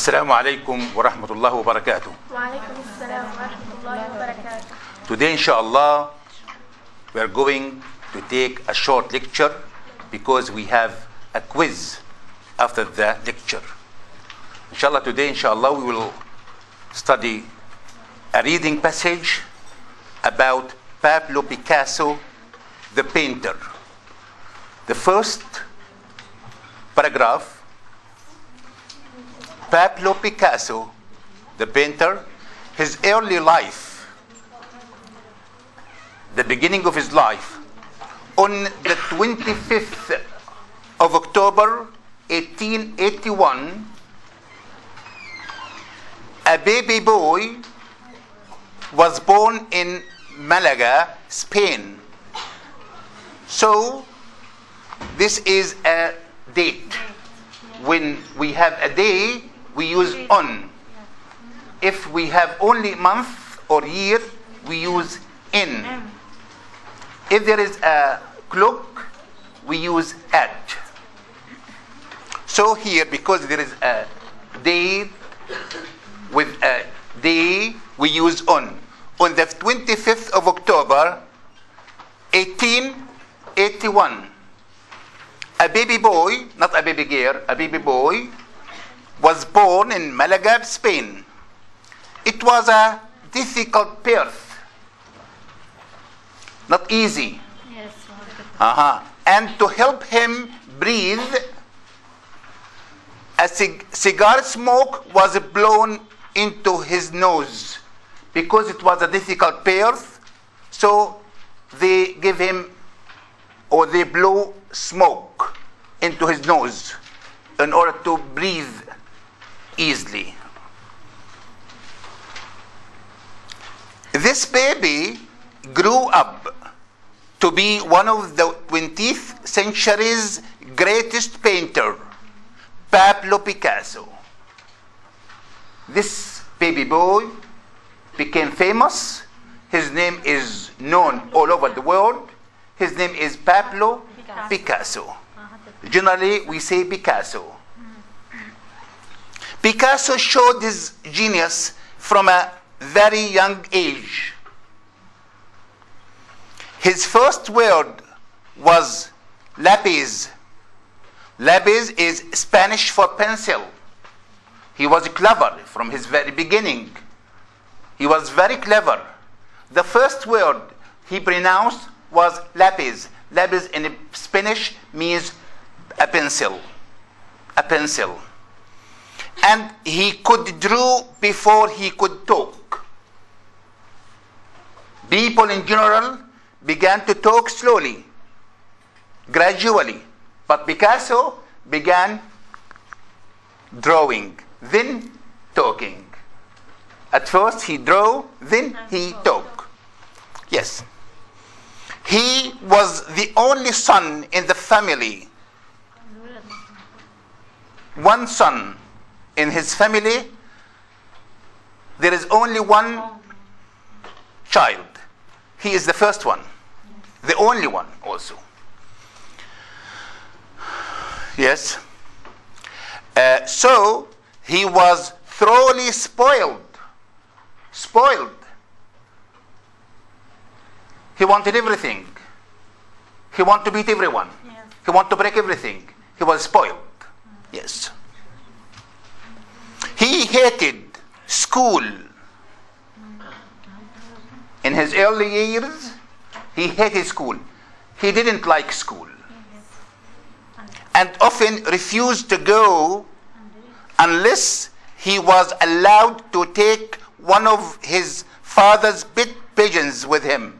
السلام عليكم ورحمة الله وبركاته. وعليكم السلام ورحمة الله وبركاته. Today, inshallah, we are going to take a short lecture because we have a quiz after the lecture. Inshallah, today, inshallah, we will study a reading passage about Pablo Picasso, the painter. The first paragraph, Pablo Picasso, the painter, his early life, the beginning of his life, on the 25th of October 1881, a baby boy was born in Malaga, Spain. So this is a date. When we have a day, we use on. If we have only month or year, we use in. If there is a clock, we use at. So here, because there is a day with a day, we use on. On the 25th of October, 1881, a baby boy, not a baby girl, a baby boy, was born in Malaga, Spain. It was a difficult birth, not easy. Yes. And to help him breathe, a cigar smoke was blown into his nose. Because it was a difficult birth, so they give him, or they blow smoke into his nose in order to breathe easily. This baby grew up to be one of the 20th century's greatest painter, Pablo Picasso. This baby boy became famous. His name is known all over the world. His name is Pablo Picasso. Generally, we say Picasso. Picasso showed his genius from a very young age. His first word was lápiz. Lápiz is Spanish for pencil. He was clever from his very beginning. He was very clever. The first word he pronounced was lápiz. Lápiz in Spanish means a pencil. A pencil. And he could draw before he could talk. People in general began to talk slowly, gradually. But Picasso began drawing, then talking. At first he drew, then he talked. Yes. He was the only son in the family. One son in his family. There is only one child. He is the first one. The only one also. Yes. So he was thoroughly spoiled. He wanted everything. He wanted to beat everyone. Yes. He wanted to break everything. He was spoiled. Yes. He hated school. In his early years, he hated school. He didn't like school. And often refused to go unless he was allowed to take one of his father's pet pigeons with him.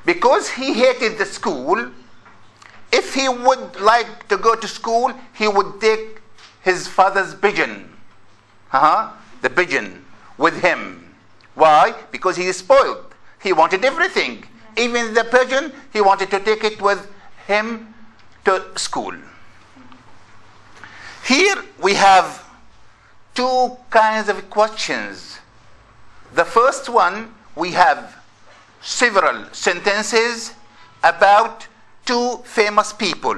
Because he hated the school, if he would like to go to school, he would take his father's pigeon, the pigeon, with him. Why? Because he is spoiled. He wanted everything. Even the pigeon, he wanted to take it with him to school. Here we have two kinds of questions. The first one, we have several sentences about two famous people,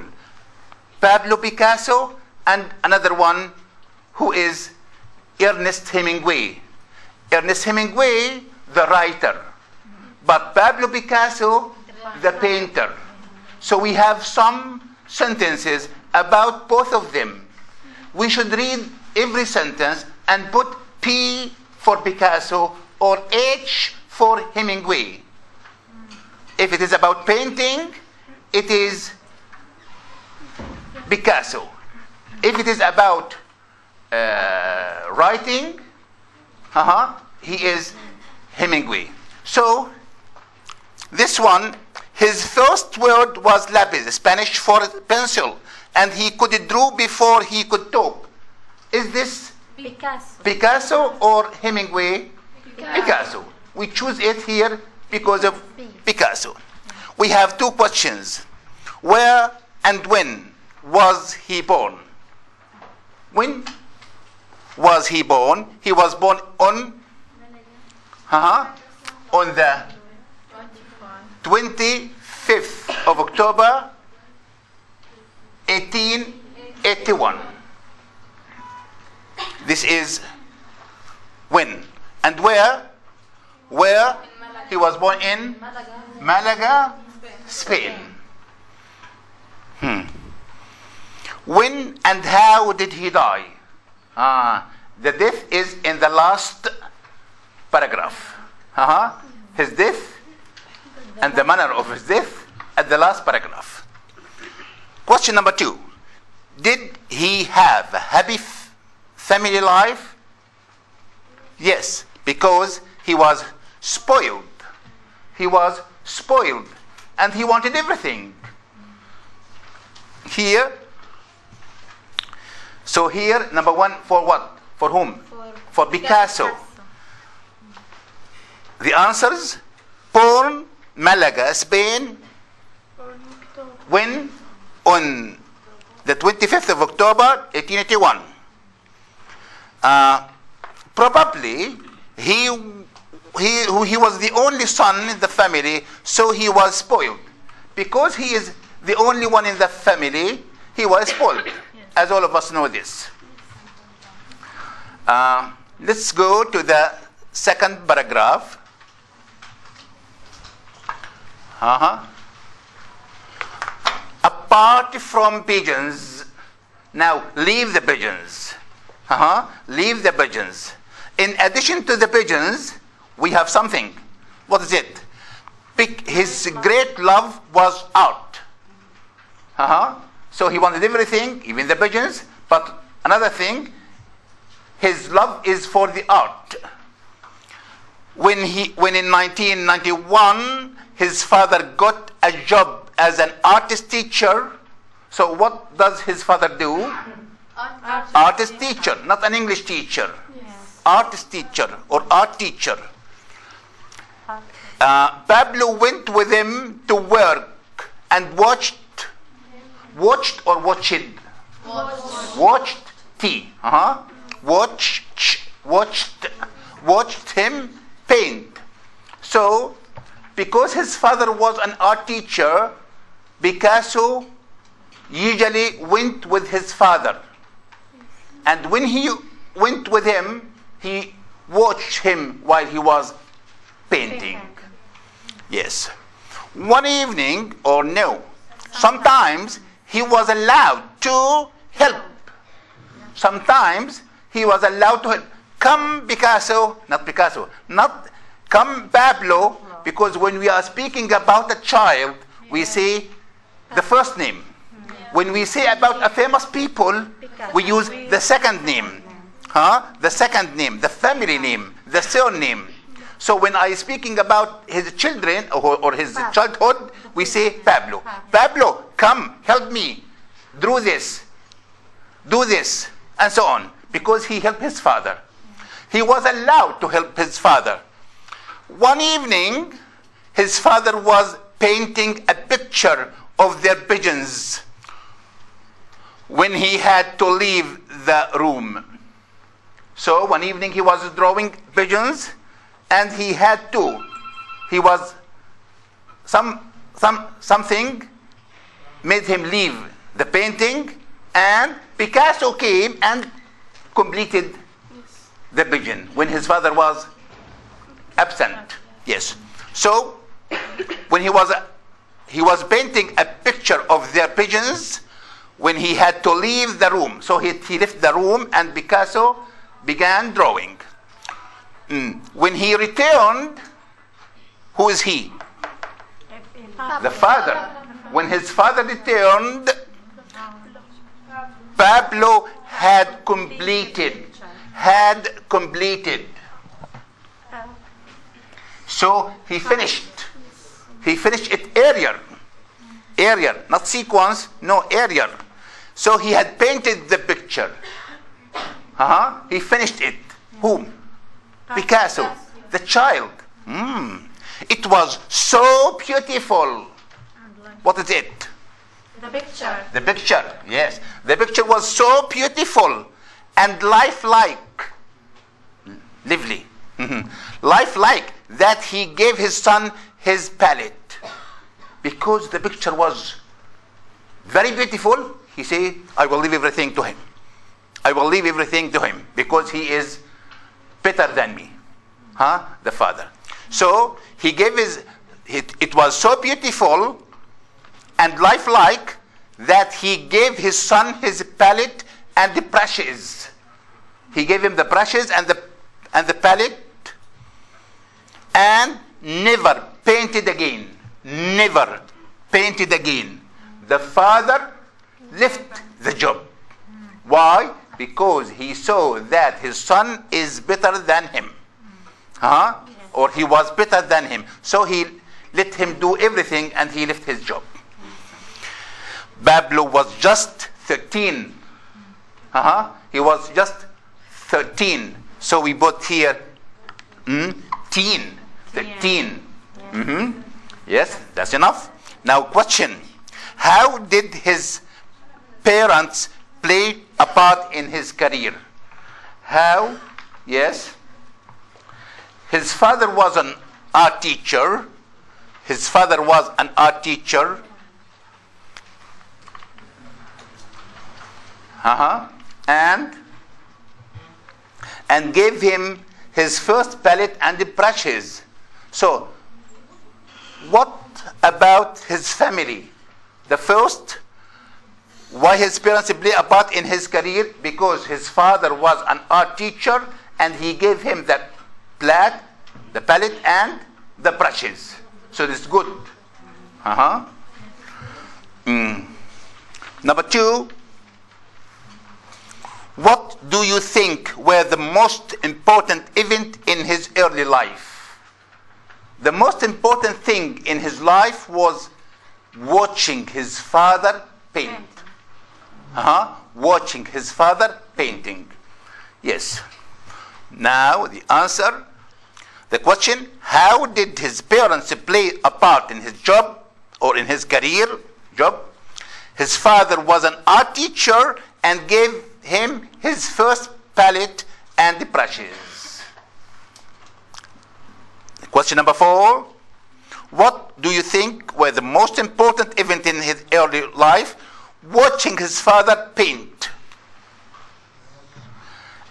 Pablo Picasso and another one who is Ernest Hemingway. Ernest Hemingway, the writer, but Pablo Picasso, the painter. So we have some sentences about both of them. We should read every sentence and put P for Picasso or H for Hemingway. If it is about painting, it is Picasso. If it is about writing, he is Hemingway. So this one, his first word was lapis, Spanish for pencil, and he could draw before he could talk. Is this Picasso or Hemingway? Picasso. We choose it here because of Picasso. We have two questions. Where and when was he born? When was he born? He was born on the 25th of October 1881. This is when. And where? Where? He was born in Malaga, Spain. When and how did he die? The death is in the last paragraph. His death and the manner of his death at the last paragraph. Question number 2. Did he have a happy family life? Yes, because he was spoiled. He was spoiled and he wanted everything. Here, so here, number 1, for what? For whom? For Picasso. The answers: born Malaga, Spain. When? On the 25th of October, 1881. Probably he was the only son in the family, so he was spoiled. Because he is the only one in the family, he was spoiled, as all of us know this. Let's go to the second paragraph. Apart from pigeons, now leave the pigeons. Leave the pigeons. In addition to the pigeons, we have something. What is it? His great love was art. So he wanted everything, even the pigeons. But another thing, his love is for the art. When in 1991 his father got a job as an artist teacher. So what does his father do? Artist teacher, not an English teacher. Yes. Artist teacher or art teacher. Pablo went with him to work and watched him paint. So because his father was an art teacher, Picasso usually went with his father. And when he went with him, he watched him while he was painting. Yes. One evening, or no, sometimes he was allowed to help. Sometimes he was allowed to help. Come Picasso, come Pablo, because when we are speaking about a child, we say the first name. When we say about a famous people, we use the second name. The second name, the family name, the surname. So when I speaking about his children or his childhood, we say Pablo. Pablo, come, help me. Do this, and so on. Because he helped his father. He was allowed to help his father. One evening, his father was painting a picture of their pigeons when he had to leave the room. So one evening he was drawing pigeons and he had to. He was something made him leave the painting, and Picasso came and completed the pigeon when his father was absent. Yes. So when he was painting a picture of their pigeons when he had to leave the room. So he left the room and Picasso began drawing. When he returned, who is he? The father. When his father returned, Pablo had completed. So he finished it earlier, not sequence, no, earlier. So he had painted the picture. He finished it. Whom? Picasso, the child. It was so beautiful. What is it? The picture. The picture, yes. The picture was so beautiful and lifelike. Lively. Lifelike that he gave his son his palette. Because the picture was very beautiful, he said, I will leave everything to him. I will leave everything to him because he is better than me. The father. So he gave it was so beautiful and lifelike that he gave his son his palette and the brushes. He gave him the brushes and the palette and never painted again. Never painted again. The father left the job. Why? Because he saw that his son is better than him. Or he was better than him. So he let him do everything and he left his job. Pablo was just 13. He was just 13. So we put here teen. 13. Yes, that's enough. Now question. How did his parents play a part in his career? How? Yes. His father was an art teacher. His father was an art teacher. And gave him his first palette and the brushes. So, what about his family? The first, why his parents play a part in his career? Because his father was an art teacher and he gave him the palette and the brushes. So this is good. Number 2, what do you think were the most important event in his early life? The most important thing in his life was watching his father paint. Watching his father painting. Yes. Now the answer. The question, how did his parents play a part in his job or in his career job? His father was an art teacher and gave him his first palette and the brushes. Question number 4. What do you think were the most important event in his early life? Watching his father paint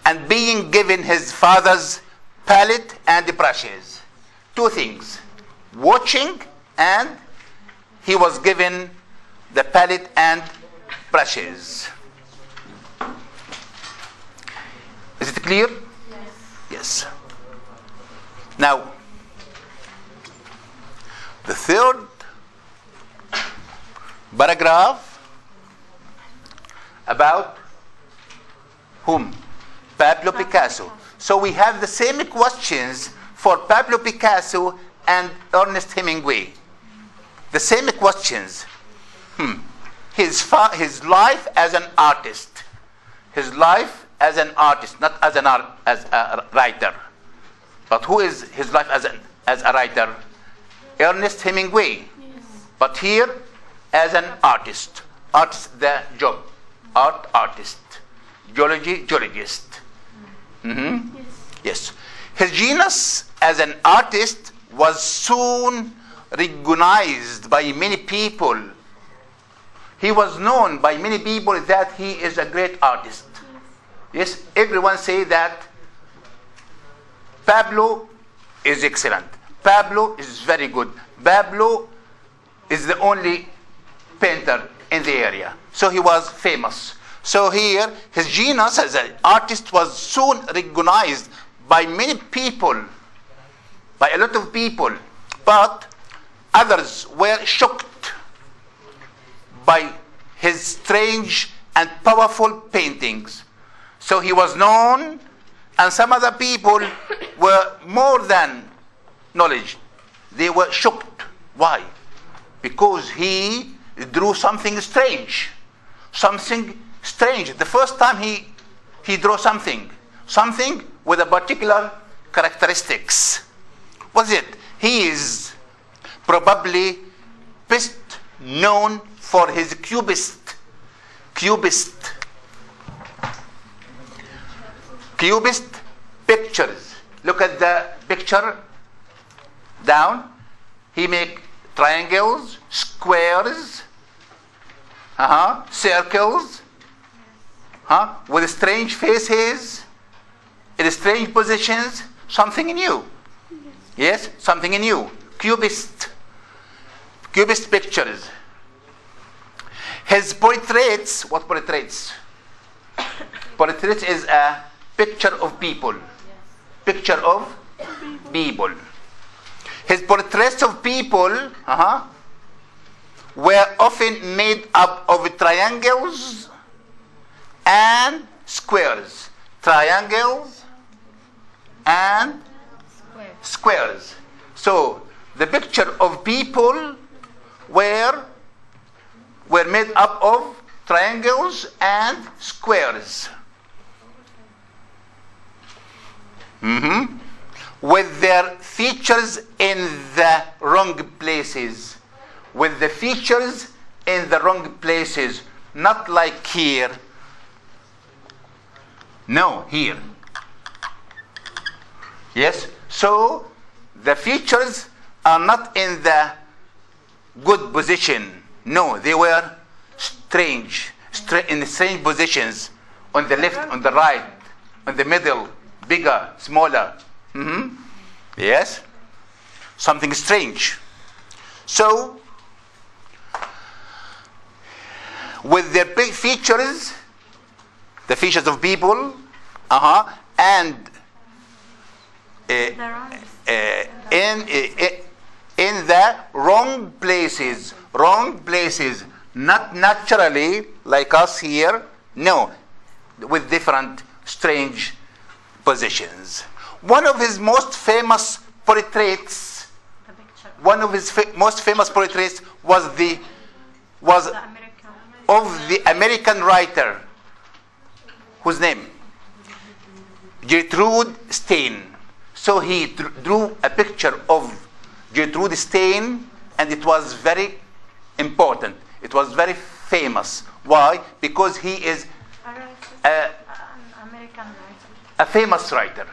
and being given his father's palette and the brushes. 2 things. Watching and he was given the palette and brushes. Is it clear? Yes. Now, the third paragraph about whom? Pablo Picasso. So we have the same questions for Pablo Picasso and Ernest Hemingway. The same questions. His life as an artist. His life as an artist, not as a writer. But who is his life as a writer? Ernest Hemingway. But here as an artist. Artist, the job. Artist. Geologist. Yes. His genius as an artist was soon recognized by many people. He was known by many people that he is a great artist. Yes, everyone say that Pablo is excellent. Pablo is very good. Pablo is the only painter in the area. So he was famous. So here, his genius as an artist was soon recognized by many people, by a lot of people. But others were shocked by his strange and powerful paintings. So he was known, and some other people were more than knowledge. They were shocked. Why? Because he drew something strange. Something strange. The first time he drew something with a particular characteristics. What's it? He is probably best known for his cubist pictures. Look at the picture down. He make triangles, squares, circles, with strange faces, in strange positions. Something new. Yes, something new. Cubist pictures. His portraits. What portraits? Portraits is a picture of people. Picture of people. His portraits of people were often made up of triangles and squares. Triangles and squares. So the picture of people were made up of triangles and squares. With their features in the wrong places. With the features in the wrong places. Not like here. No, here. Yes? So, the features are not in the good position. No, they were strange. In strange positions. On the left, on the right, on the middle, bigger, smaller. Yes? Something strange. So, with their big features, the features of people, and in the wrong places, not naturally like us here, no, with different strange positions. One of his most famous portraits, was of the American writer, whose name? Gertrude Stein. So he drew a picture of Gertrude Stein, and it was very important. It was very famous. Why? Because he is a famous writer.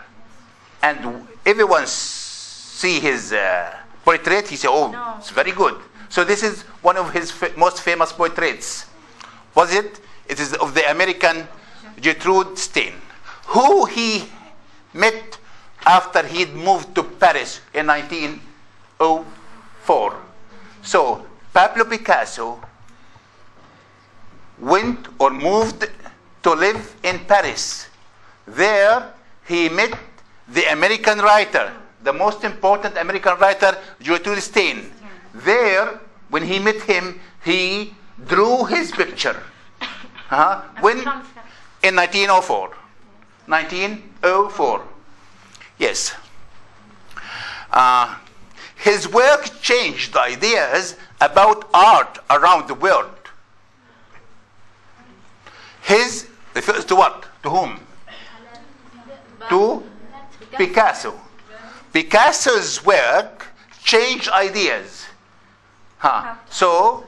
And everyone see his portrait, he say, oh, no, it's very good. So this is one of his most famous portraits. Was it? It is of the American Gertrude Stein, who he met after he'd moved to Paris in 1904. So Pablo Picasso went or moved to live in Paris. There he met the American writer, the most important American writer, Gertrude Stein. There, when he met him, he drew his picture. When? In 1904. 1904. Yes. His work changed ideas about art around the world. His refers to what? To whom? To Picasso. Picasso's work changed ideas. So,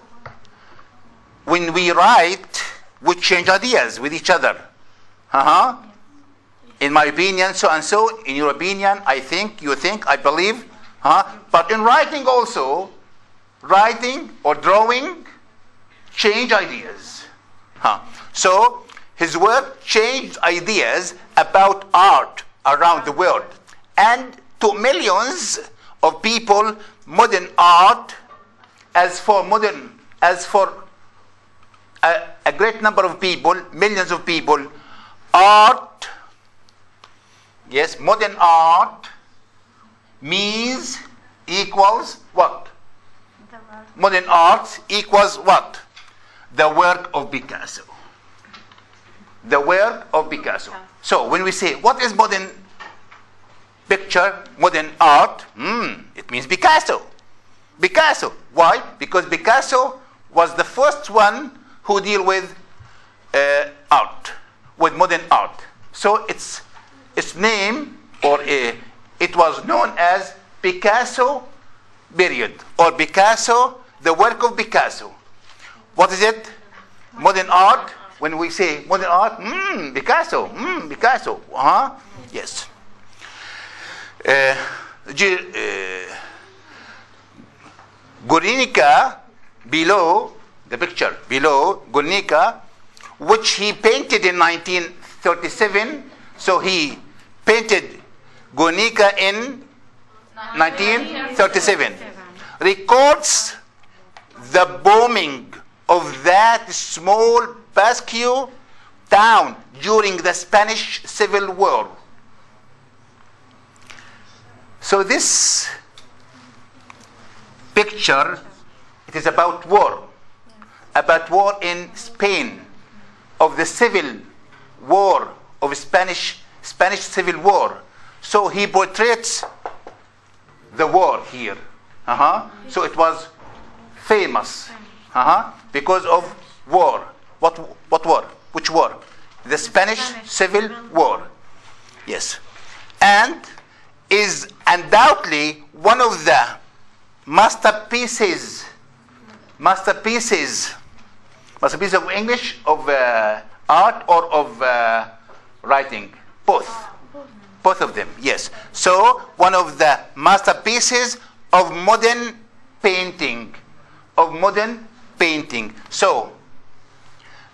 when we write, we change ideas with each other. In my opinion, so and so. In your opinion, I think, you think, I believe. But in writing also, writing or drawing, change ideas. So, His work changed ideas about art around the world, and to millions of people, modern art, as for a great number of people, millions of people, art, yes, modern art means equals what? Modern art equals what? The work of Picasso. The work of Picasso. So when we say, what is modern picture, modern art? It means Picasso. Picasso. Why? Because Picasso was the first one who deal with art, with modern art. So its name, or it was known as Picasso period, or Picasso, the work of Picasso. What is it? Modern art. When we say modern art, Picasso, Picasso. Yes. Guernica, below the picture, below Guernica, which he painted in 1937. So he painted Guernica in 1937. Records the bombing of that small Basque town during the Spanish Civil War. So this picture, it is about war in Spain, of the civil war, of Spanish Civil War. So he portrays the war here. So it was famous because of war. What war? Which war? The Spanish Civil War. Yes. And is undoubtedly one of the masterpieces of English, of art, or of writing. Both of them, yes. So one of the masterpieces of modern painting. So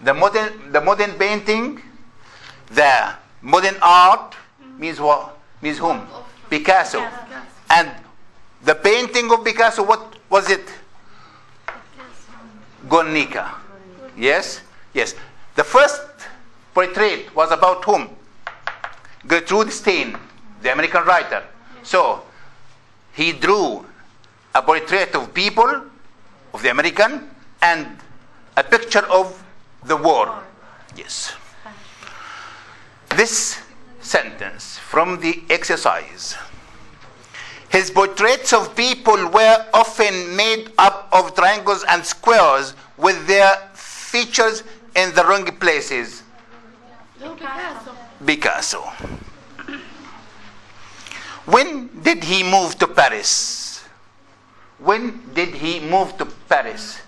the modern painting, the modern art means what? Means whom? Picasso. And the painting of Picasso, what was it? Guernica. Yes? Yes. The first portrait was about whom? Gertrude Stein, the American writer. So he drew a portrait of people, of the American, and a picture of the war. Yes. This sentence from the exercise. His portraits of people were often made up of triangles and squares with their features in the wrong places. Picasso. When did he move to Paris? When did he move to Paris?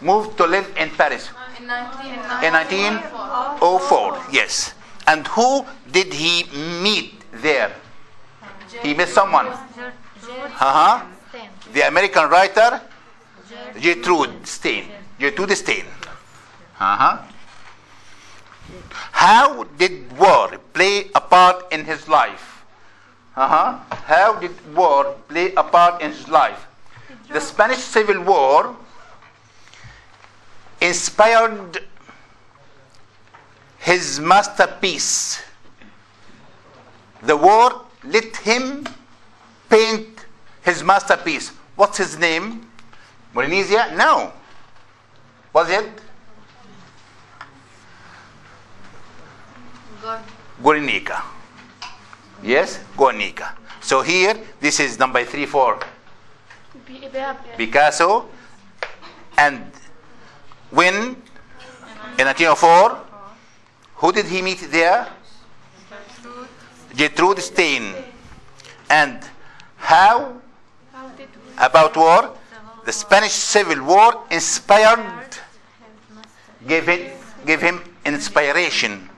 Moved to live in Paris? In 1904, yes. And who did he meet there? He met someone. The American writer, Gertrude Stein. Gertrude Stein. How did war play a part in his life? How did war play a part in his life? The Spanish Civil War inspired his masterpiece. The war let him paint his masterpiece. What's his name? Melanesia? No. Was it? Guernica. Yes, Guernica. So here, this is number 3, 4. Picasso. And when, in 1904, who did he meet there? Gertrude Stein. And how about war? The Spanish Civil War inspired, gave him inspiration,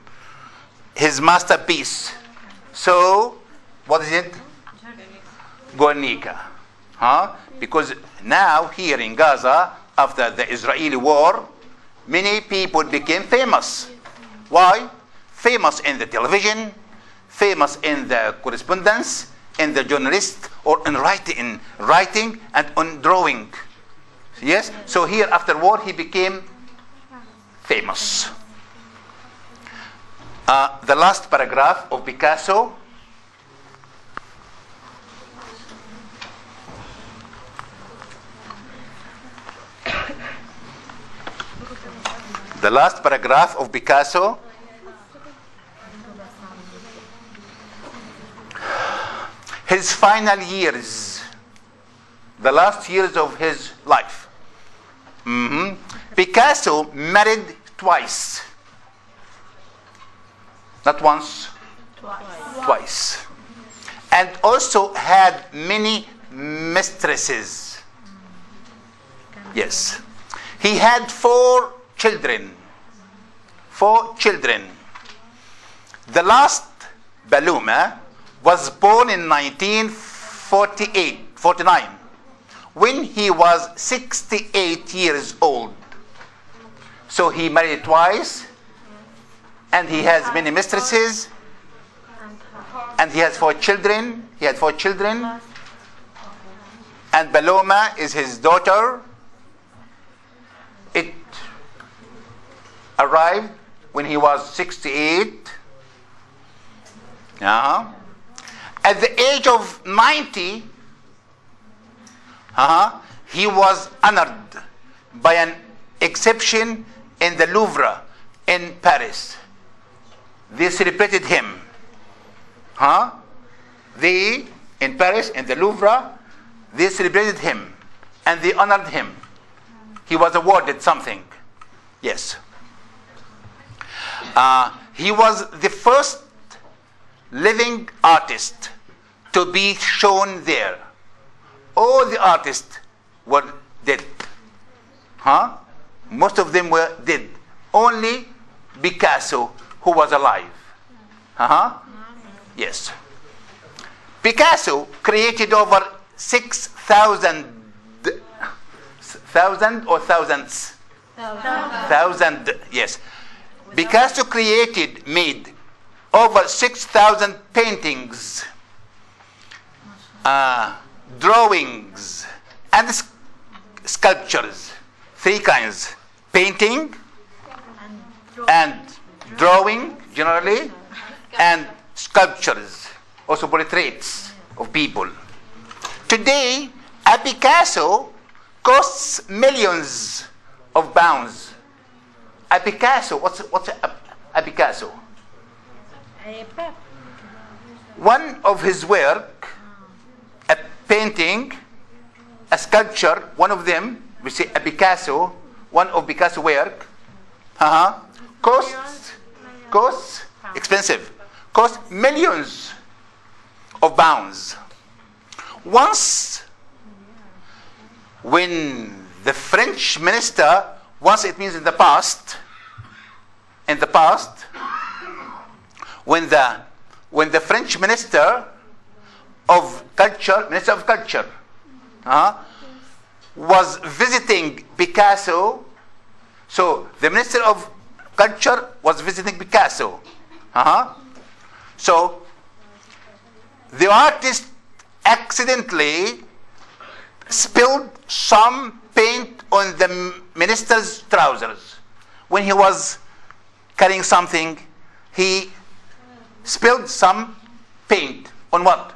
his masterpiece. So, what is it? Guernica. Because now here in Gaza, after the Israeli war, many people became famous. Why? Famous in the television, famous in the correspondence, in the journalist, or in writing and on drawing. Yes? So here after war he became famous. The last paragraph of Picasso. The last paragraph of Picasso. His final years, the last years of his life. Picasso married twice. Not once, twice. And also had many mistresses. Yes. He had 4 children. 4 children. The last, Paloma, was born in 1949, when he was 68 years old. So he married twice, and he has many mistresses, and he has 4 children. He had 4 children, and Paloma is his daughter. It arrived when he was 68. At the age of 90, he was honored by an exhibition in the Louvre in Paris. They celebrated him. In Paris, in the Louvre, they celebrated him and they honored him. He was awarded something. Yes. He was the first living artist to be shown there. All the artists were dead. Most of them were dead. Only Picasso, who was alive. Yes. Picasso created over 6,000 or thousands? Thousand, yes. Picasso made over 6,000 paintings, drawings, and sculptures. 3 kinds: painting and drawing generally, and sculptures, also portraits of people. Today, a Picasso costs millions of pounds. A Picasso, what's a Picasso? One of his work, a painting, a sculpture, one of them, we say a Picasso, one of Picasso work, costs expensive, costs millions of pounds. Once, when the French minister, once it means in the past, when the French minister of culture, was visiting Picasso, so the minister of culture was visiting Picasso. So the artist accidentally spilled some paint on the minister's trousers. When he was carrying something, he spilled some paint on what?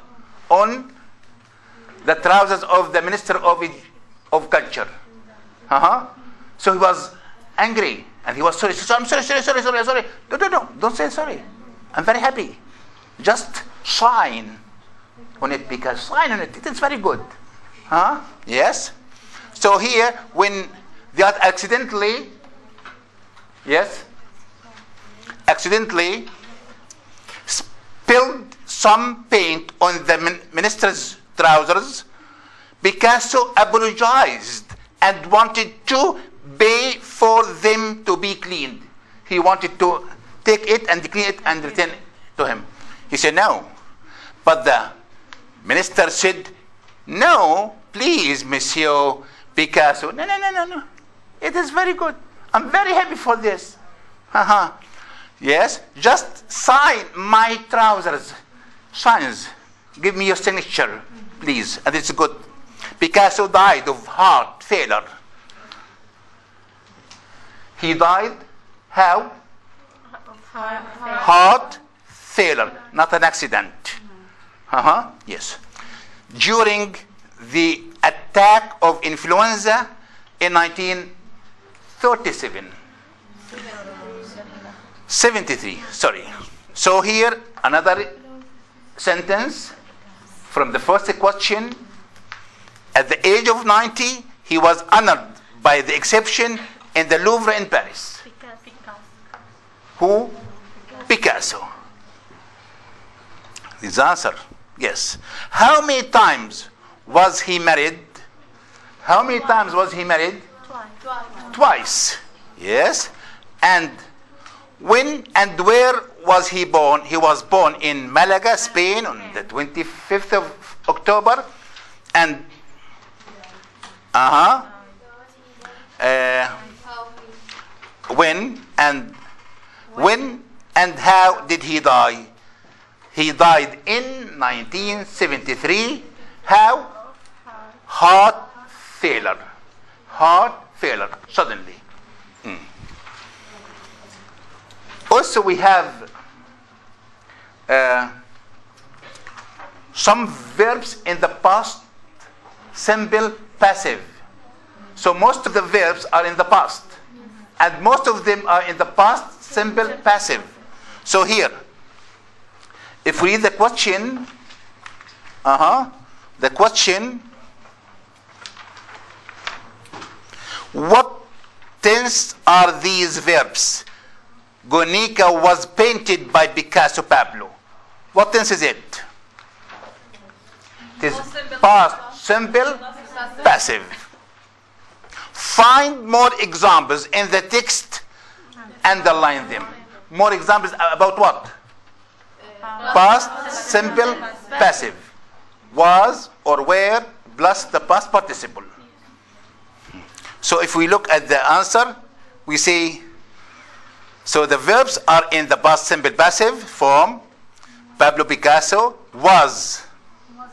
On the trousers of the minister of culture. So he was angry and he was sorry. I'm sorry. No, don't say sorry. I'm very happy. Just sign on it, because sign on it. It is very good. Yes. So here, when the art accidentally spilled some paint on the minister's trousers, Picasso apologized and wanted to pay for them to be cleaned. He wanted to take it and clean it and return it to him. He said no. But the minister said, no, please, Monsieur Picasso. No. It is very good. I'm very happy for this. Yes, just sign my trousers. Signs. Give me your signature, please. And it's good. Picasso died of heart failure. He died how? Heart failure, not an accident. Yes. During the attack of influenza in 1937. 73, sorry. So here, another sentence from the first question. At the age of 90, he was honored by the exception in the Louvre in Paris. Who? Picasso. His answer, yes. How many times was he married? How many times was he married? Twice. Yes. And when and where was he born? He was born in Malaga, Spain on the 25th of October. And when and how did he die? He died in 1973. How? Heart failure. Heart failure, suddenly. Also, we have some verbs in the past simple passive. So most of the verbs are in the past, and most of them are in the past simple passive. So here, if we read the question, what tense are these verbs? Guernica was painted by Picasso, Pablo. What tense is it? It is past simple passive. Find more examples in the text, underline them. More examples about what? Past simple passive. Was or were plus the past participle. So if we look at the answer, we say, so the verbs are in the past simple passive form. Pablo Picasso was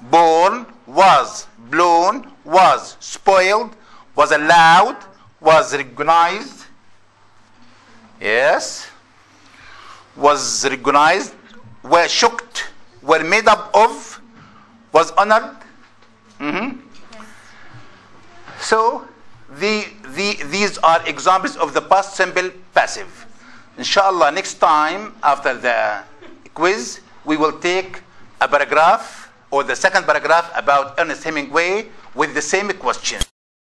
born, was blown, was spoiled, was allowed, was recognized. Yes. Was recognized, were shocked, were made up of, was honored. So these are examples of the past simple passive. Inshallah, next time after the quiz, we will take a paragraph or the second paragraph about Ernest Hemingway with the same question.